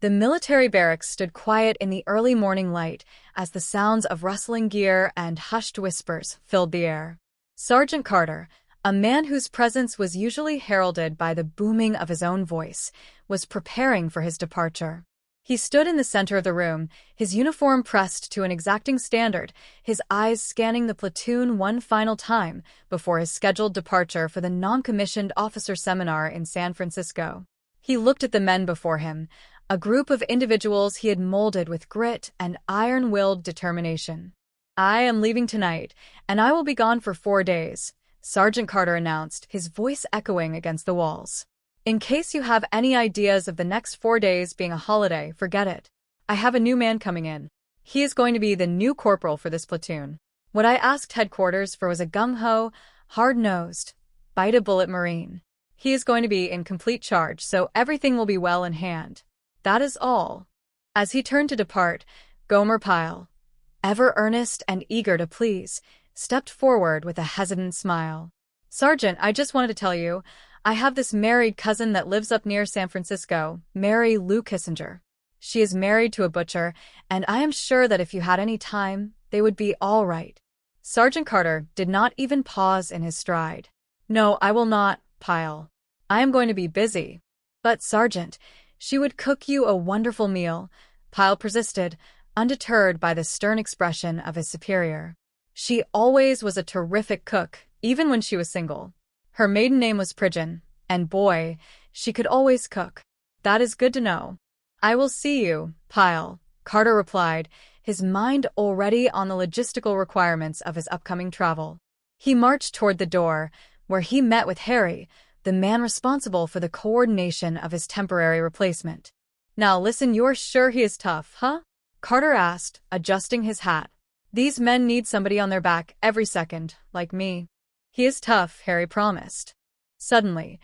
The military barracks stood quiet in the early morning light as the sounds of rustling gear and hushed whispers filled the air. Sergeant Carter, a man whose presence was usually heralded by the booming of his own voice, was preparing for his departure. He stood in the center of the room, his uniform pressed to an exacting standard, his eyes scanning the platoon one final time before his scheduled departure for the non-commissioned officer seminar in San Francisco. He looked at the men before him, a group of individuals he had molded with grit and iron-willed determination. "I am leaving tonight, and I will be gone for 4 days," Sergeant Carter announced, his voice echoing against the walls. "In case you have any ideas of the next 4 days being a holiday, forget it. I have a new man coming in. He is going to be the new corporal for this platoon. What I asked headquarters for was a gung-ho, hard-nosed, bite-a-bullet Marine. He is going to be in complete charge, so everything will be well in hand. That is all." As he turned to depart, Gomer Pyle, ever earnest and eager to please, stepped forward with a hesitant smile. "Sergeant, I just wanted to tell you, I have this married cousin that lives up near San Francisco, Mary Lou Kissinger. She is married to a butcher, and I am sure that if you had any time, they would be all right." Sergeant Carter did not even pause in his stride. "No, I will not, Pyle. I am going to be busy." "But, Sergeant, she would cook you a wonderful meal," Pyle persisted, undeterred by the stern expression of his superior. "She always was a terrific cook, even when she was single. Her maiden name was Pridgeon, and boy, she could always cook." "That is good to know." "I will see you, Pyle," Carter replied, his mind already on the logistical requirements of his upcoming travel. He marched toward the door, where he met with Harry, the man responsible for the coordination of his temporary replacement. "Now listen, you're sure he is tough, huh?" Carter asked, adjusting his hat. "These men need somebody on their back every second, like me." "He is tough," Harry promised. Suddenly,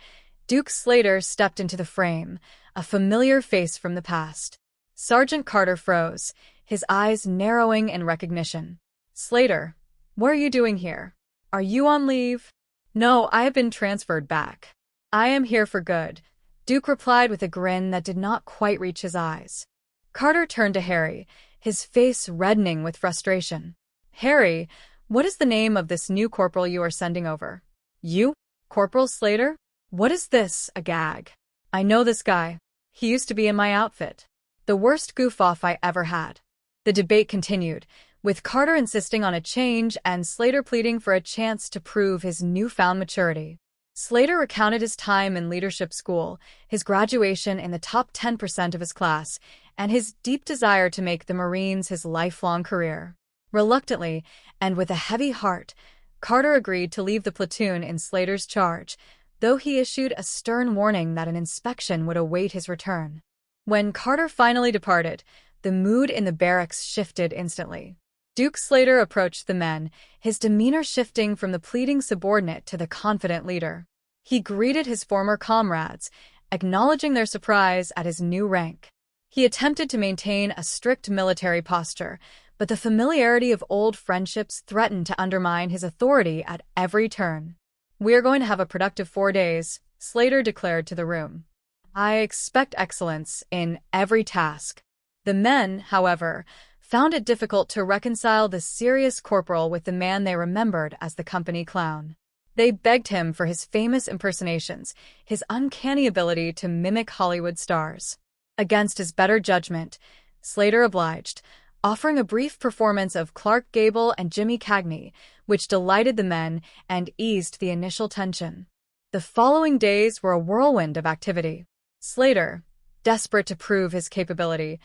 Duke Slater stepped into the frame, a familiar face from the past. Sergeant Carter froze, his eyes narrowing in recognition. "Slater, what are you doing here? Are you on leave?" "No, I have been transferred back. I am here for good," Duke replied with a grin that did not quite reach his eyes. Carter turned to Harry, his face reddening with frustration. "Harry, what is the name of this new corporal you are sending over?" "You? Corporal Slater? What is this, a gag? I know this guy. He used to be in my outfit." The worst goof-off I ever had. The debate continued, with Carter insisting on a change and Slater pleading for a chance to prove his newfound maturity. Slater recounted his time in leadership school, his graduation in the top 10% of his class, and his deep desire to make the Marines his lifelong career. Reluctantly, and with a heavy heart, Carter agreed to leave the platoon in Slater's charge, though he issued a stern warning that an inspection would await his return. When Carter finally departed, the mood in the barracks shifted instantly. Duke Slater approached the men, his demeanor shifting from the pleading subordinate to the confident leader. He greeted his former comrades, acknowledging their surprise at his new rank. He attempted to maintain a strict military posture, but the familiarity of old friendships threatened to undermine his authority at every turn. "We are going to have a productive 4 days," Slater declared to the room. "I expect excellence in every task." The men, however, found it difficult to reconcile the serious corporal with the man they remembered as the company clown. They begged him for his famous impersonations, his uncanny ability to mimic Hollywood stars. Against his better judgment, Slater obliged, offering a brief performance of Clark Gable and Jimmy Cagney, which delighted the men and eased the initial tension. The following days were a whirlwind of activity. Slater, desperate to prove his capability,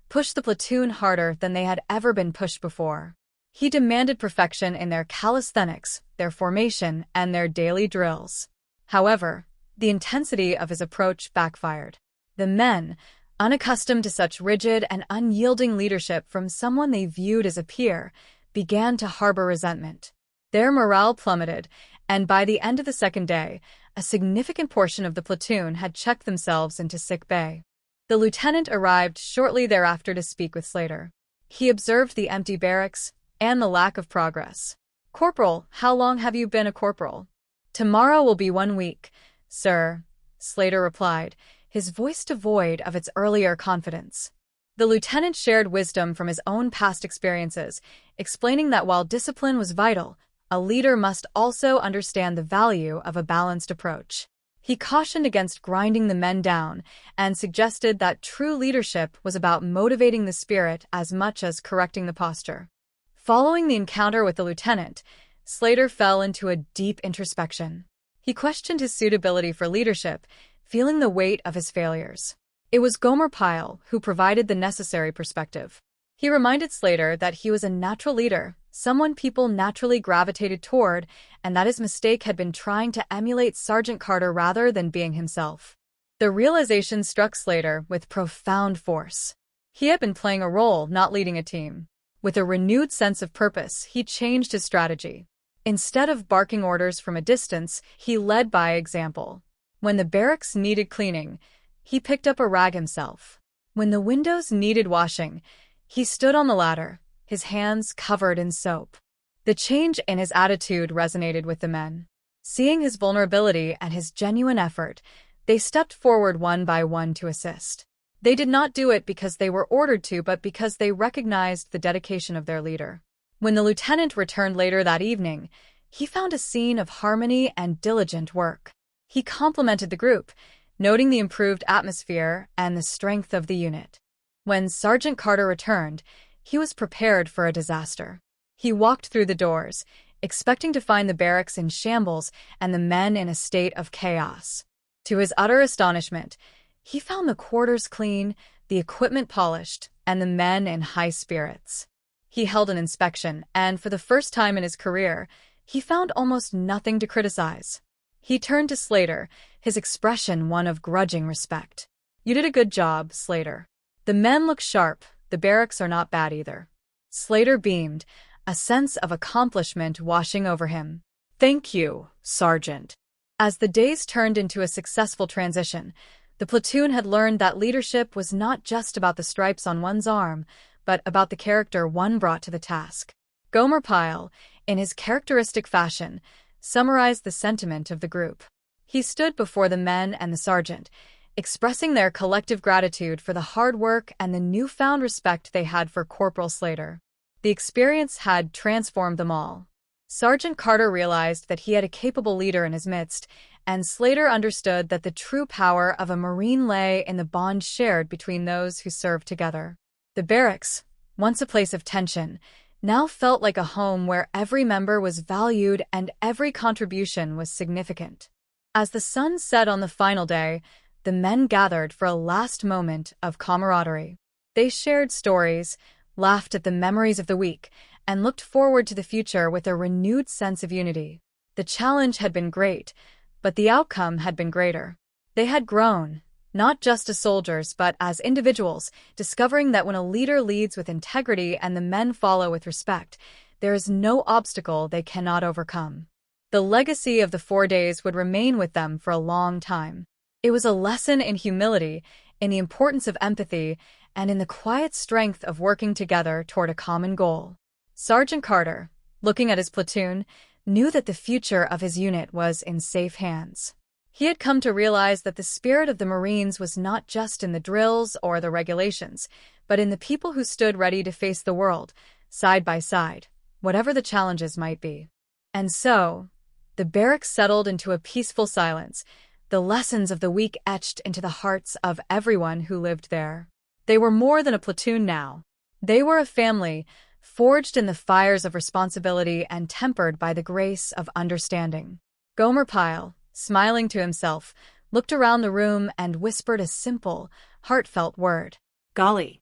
pushed the platoon harder than they had ever been pushed before. He demanded perfection in their calisthenics, their formation, and their daily drills. However, the intensity of his approach backfired. The men, unaccustomed to such rigid and unyielding leadership from someone they viewed as a peer, began to harbor resentment. Their morale plummeted, and by the end of the second day, a significant portion of the platoon had checked themselves into sick bay. The lieutenant arrived shortly thereafter to speak with Slater. He observed the empty barracks and the lack of progress. "Corporal, how long have you been a corporal?" "Tomorrow will be 1 week, sir," Slater replied, his voice devoid of its earlier confidence. The lieutenant shared wisdom from his own past experiences, explaining that while discipline was vital, a leader must also understand the value of a balanced approach. He cautioned against grinding the men down and suggested that true leadership was about motivating the spirit as much as correcting the posture. Following the encounter with the lieutenant, Slater fell into a deep introspection. He questioned his suitability for leadership, feeling the weight of his failures. It was Gomer Pyle who provided the necessary perspective. He reminded Slater that he was a natural leader, someone people naturally gravitated toward, and that his mistake had been trying to emulate Sergeant Carter rather than being himself. The realization struck Slater with profound force. He had been playing a role, not leading a team. With a renewed sense of purpose, he changed his strategy. Instead of barking orders from a distance, he led by example. When the barracks needed cleaning, he picked up a rag himself. When the windows needed washing, he stood on the ladder, his hands covered in soap. The change in his attitude resonated with the men. Seeing his vulnerability and his genuine effort, they stepped forward one by one to assist. They did not do it because they were ordered to, but because they recognized the dedication of their leader. When the lieutenant returned later that evening, he found a scene of harmony and diligent work. He complimented the group, noting the improved atmosphere and the strength of the unit. When Sergeant Carter returned, he was prepared for a disaster. He walked through the doors, expecting to find the barracks in shambles and the men in a state of chaos. To his utter astonishment, he found the quarters clean, the equipment polished, and the men in high spirits. He held an inspection, and for the first time in his career, he found almost nothing to criticize. He turned to Slater, his expression one of grudging respect. "You did a good job, Slater. The men look sharp, the barracks are not bad either." Slater beamed, a sense of accomplishment washing over him. "Thank you, Sergeant." As the days turned into a successful transition, the platoon had learned that leadership was not just about the stripes on one's arm, but about the character one brought to the task. Gomer Pyle, in his characteristic fashion, summarized the sentiment of the group. He stood before the men and the sergeant, expressing their collective gratitude for the hard work and the newfound respect they had for Corporal Slater. The experience had transformed them all. Sergeant Carter realized that he had a capable leader in his midst, and Slater understood that the true power of a Marine lay in the bond shared between those who served together. The barracks, once a place of tension, now felt like a home where every member was valued and every contribution was significant. As the sun set on the final day, the men gathered for a last moment of camaraderie. They shared stories, laughed at the memories of the week, and looked forward to the future with a renewed sense of unity. The challenge had been great, but the outcome had been greater. They had grown, not just as soldiers but as individuals, discovering that when a leader leads with integrity and the men follow with respect, there is no obstacle they cannot overcome. The legacy of the 4 days would remain with them for a long time. It was a lesson in humility, in the importance of empathy, and in the quiet strength of working together toward a common goal. Sergeant Carter, looking at his platoon, knew that the future of his unit was in safe hands. He had come to realize that the spirit of the Marines was not just in the drills or the regulations, but in the people who stood ready to face the world, side by side, whatever the challenges might be. And so, the barracks settled into a peaceful silence, the lessons of the week etched into the hearts of everyone who lived there. They were more than a platoon now. They were a family, forged in the fires of responsibility and tempered by the grace of understanding. Gomer Pyle, smiling to himself, looked around the room and whispered a simple, heartfelt word. "Golly,